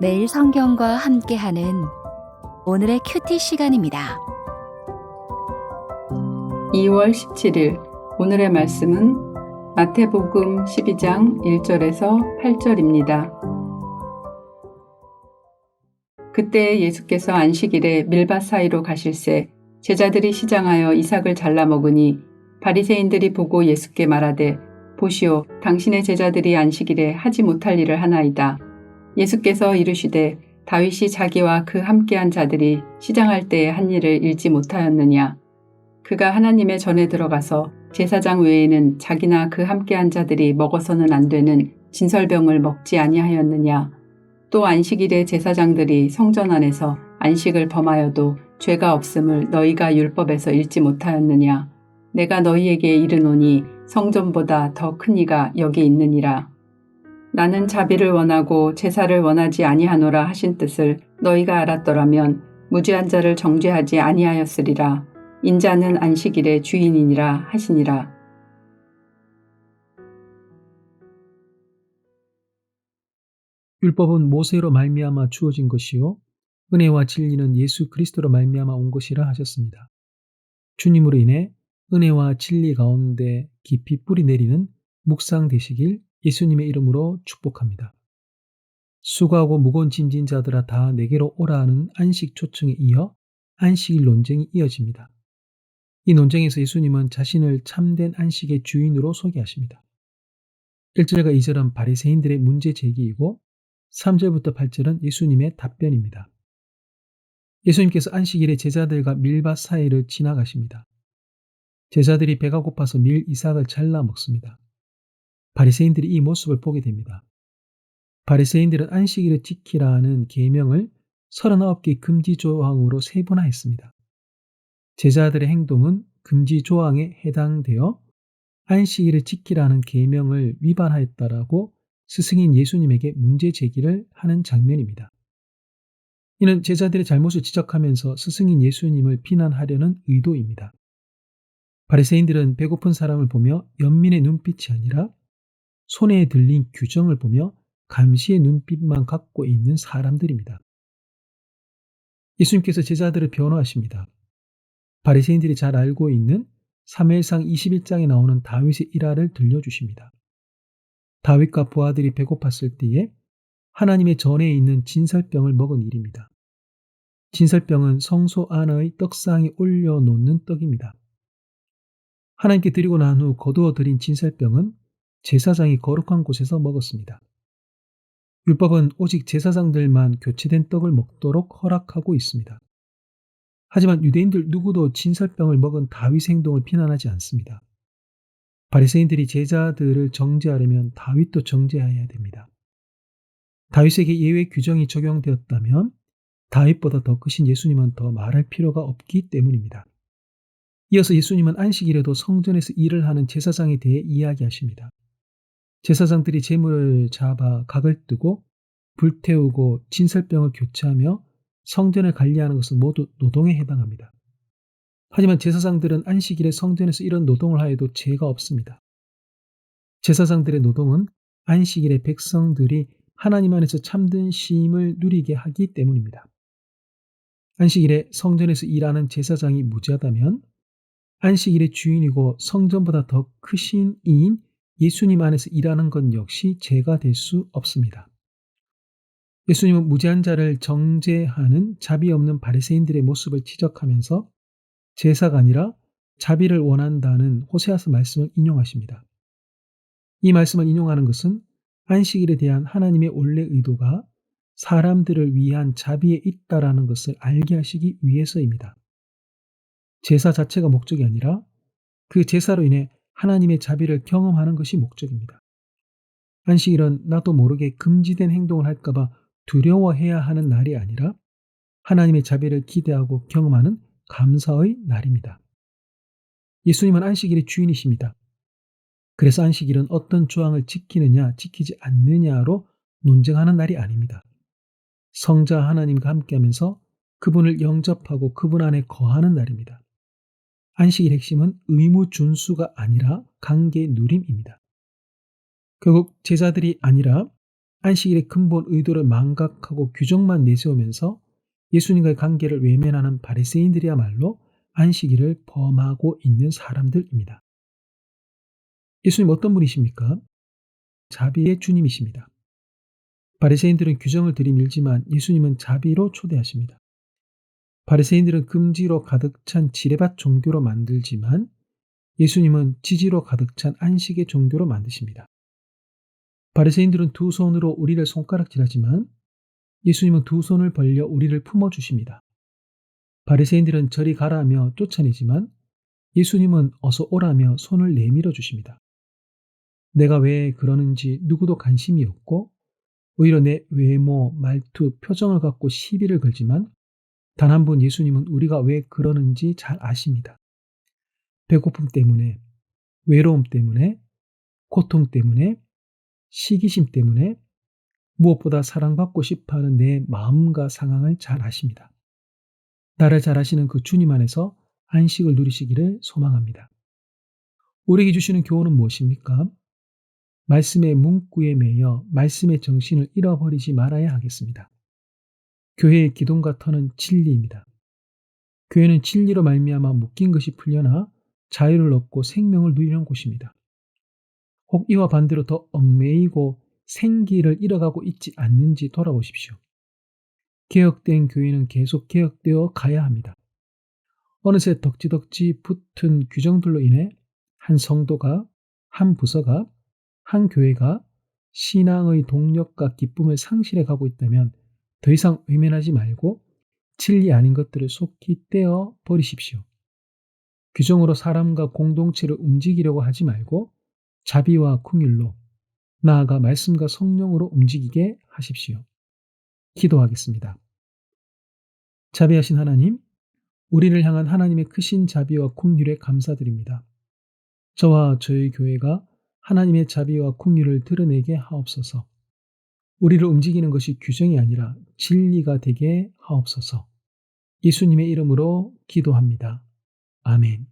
매일 성경과 함께하는 오늘의 큐티 시간입니다. 2월 17일 오늘의 말씀은 마태복음 12장 1절에서 8절입니다. 그때 예수께서 안식일에 밀밭 사이로 가실새 제자들이 시장하여 이삭을 잘라 먹으니 바리새인들이 보고 예수께 말하되 보시오, 당신의 제자들이 안식일에 하지 못할 일을 하나이다. 예수께서 이르시되 다윗이 자기와 그 함께한 자들이 시장할 때에 한 일을 읽지 못하였느냐. 그가 하나님의 전에 들어가서 제사장 외에는 자기나 그 함께한 자들이 먹어서는 안 되는 진설병을 먹지 아니하였느냐. 또 안식일에 제사장들이 성전 안에서 안식을 범하여도 죄가 없음을 너희가 율법에서 읽지 못하였느냐. 내가 너희에게 이르노니 성전보다 더 큰 이가 여기 있느니라. 나는 자비를 원하고 제사를 원하지 아니하노라 하신 뜻을 너희가 알았더라면 무죄한 자를 정죄하지 아니하였으리라. 인자는 안식일의 주인이니라 하시니라. 율법은 모세로 말미암아 주어진 것이요 은혜와 진리는 예수 그리스도로 말미암아 온 것이라 하셨습니다. 주님으로 인해 은혜와 진리 가운데 깊이 뿌리 내리는 묵상 되시길 예수님의 이름으로 축복합니다. 수고하고 무거운 짐진 자들아 다 내게로 오라 하는 안식 초청에 이어 안식일 논쟁이 이어집니다. 이 논쟁에서 예수님은 자신을 참된 안식의 주인으로 소개하십니다. 1절과 2절은 바리새인들의 문제 제기이고 3절부터 8절은 예수님의 답변입니다. 예수님께서 안식일에 제자들과 밀밭 사이를 지나가십니다. 제자들이 배가 고파서 밀 이삭을 잘라 먹습니다. 바리새인들이 이 모습을 보게 됩니다. 바리새인들은 안식일을 지키라는 계명을 39개 금지 조항으로 세분화했습니다. 제자들의 행동은 금지 조항에 해당되어 안식일을 지키라는 계명을 위반하였다라고 스승인 예수님에게 문제 제기를 하는 장면입니다. 이는 제자들의 잘못을 지적하면서 스승인 예수님을 비난하려는 의도입니다. 바리새인들은 배고픈 사람을 보며 연민의 눈빛이 아니라 손에 들린 규정을 보며 감시의 눈빛만 갖고 있는 사람들입니다. 예수님께서 제자들을 변호하십니다. 바리새인들이 잘 알고 있는 사무엘상 21장에 나오는 다윗의 일화를 들려주십니다. 다윗과 부하들이 배고팠을 때에 하나님의 전에 있는 진설병을 먹은 일입니다. 진설병은 성소 안의 떡상에 올려놓는 떡입니다. 하나님께 드리고 난 후 거두어 드린 진설병은 제사장이 거룩한 곳에서 먹었습니다. 율법은 오직 제사장들만 교체된 떡을 먹도록 허락하고 있습니다. 하지만 유대인들 누구도 진설병을 먹은 다윗의 행동을 비난하지 않습니다. 바리새인들이 제자들을 정죄하려면 다윗도 정죄해야 됩니다. 다윗에게 예외 규정이 적용되었다면 다윗보다 더 크신 예수님은 더 말할 필요가 없기 때문입니다. 이어서 예수님은 안식일에도 성전에서 일을 하는 제사장에 대해 이야기하십니다. 제사장들이 제물을 잡아 각을 뜨고 불태우고 진설병을 교체하며 성전을 관리하는 것은 모두 노동에 해당합니다. 하지만 제사장들은 안식일에 성전에서 이런 노동을 하여도 죄가 없습니다. 제사장들의 노동은 안식일에 백성들이 하나님 안에서 참된 쉼을 누리게 하기 때문입니다. 안식일에 성전에서 일하는 제사장이 무죄하다면 안식일의 주인이고 성전보다 더 크신 이인 예수님 안에서 일하는 것 역시 죄가 될 수 없습니다. 예수님은 무죄한 자를 정죄하는 자비 없는 바리새인들의 모습을 지적하면서 제사가 아니라 자비를 원한다는 호세아서 말씀을 인용하십니다. 이 말씀을 인용하는 것은 안식일에 대한 하나님의 원래 의도가 사람들을 위한 자비에 있다라는 것을 알게 하시기 위해서입니다. 제사 자체가 목적이 아니라 그 제사로 인해 하나님의 자비를 경험하는 것이 목적입니다. 안식일은 나도 모르게 금지된 행동을 할까봐 두려워해야 하는 날이 아니라 하나님의 자비를 기대하고 경험하는 감사의 날입니다. 예수님은 안식일의 주인이십니다. 그래서 안식일은 어떤 조항을 지키느냐 지키지 않느냐로 논쟁하는 날이 아닙니다. 성자 하나님과 함께하면서 그분을 영접하고 그분 안에 거하는 날입니다. 안식일의 핵심은 의무 준수가 아니라 관계 누림입니다. 결국 제자들이 아니라 안식일의 근본 의도를 망각하고 규정만 내세우면서 예수님과의 관계를 외면하는 바리새인들이야말로 안식일을 범하고 있는 사람들입니다. 예수님 어떤 분이십니까? 자비의 주님이십니다. 바리새인들은 규정을 들이밀지만 예수님은 자비로 초대하십니다. 바리새인들은 금지로 가득 찬 지레밭 종교로 만들지만 예수님은 지지로 가득 찬 안식의 종교로 만드십니다. 바리새인들은 두 손으로 우리를 손가락질하지만 예수님은 두 손을 벌려 우리를 품어주십니다. 바리새인들은 저리 가라며 쫓아내지만 예수님은 어서 오라며 손을 내밀어 주십니다. 내가 왜 그러는지 누구도 관심이 없고 오히려 내 외모, 말투, 표정을 갖고 시비를 걸지만 단 한 분 예수님은 우리가 왜 그러는지 잘 아십니다. 배고픔 때문에, 외로움 때문에, 고통 때문에, 시기심 때문에 무엇보다 사랑받고 싶어하는 내 마음과 상황을 잘 아십니다. 나를 잘 아시는 그 주님 안에서 안식을 누리시기를 소망합니다. 우리에게 주시는 교훈은 무엇입니까? 말씀의 문구에 매여 말씀의 정신을 잃어버리지 말아야 하겠습니다. 교회의 기둥과 터는 진리입니다. 교회는 진리로 말미암아 묶인 것이 풀려나 자유를 얻고 생명을 누리는 곳입니다. 혹 이와 반대로 더 얽매이고 생기를 잃어가고 있지 않는지 돌아보십시오. 개혁된 교회는 계속 개혁되어 가야 합니다. 어느새 덕지덕지 붙은 규정들로 인해 한 성도가, 한 부서가, 한 교회가 신앙의 동력과 기쁨을 상실해 가고 있다면 더 이상 외면하지 말고 진리 아닌 것들을 속히 떼어 버리십시오. 규정으로 사람과 공동체를 움직이려고 하지 말고 자비와 긍휼로 나아가 말씀과 성령으로 움직이게 하십시오. 기도하겠습니다. 자비하신 하나님, 우리를 향한 하나님의 크신 자비와 긍휼에 감사드립니다. 저와 저희 교회가 하나님의 자비와 긍휼을 드러내게 하옵소서. 우리를 움직이는 것이 규정이 아니라 진리가 되게 하옵소서. 예수님의 이름으로 기도합니다. 아멘.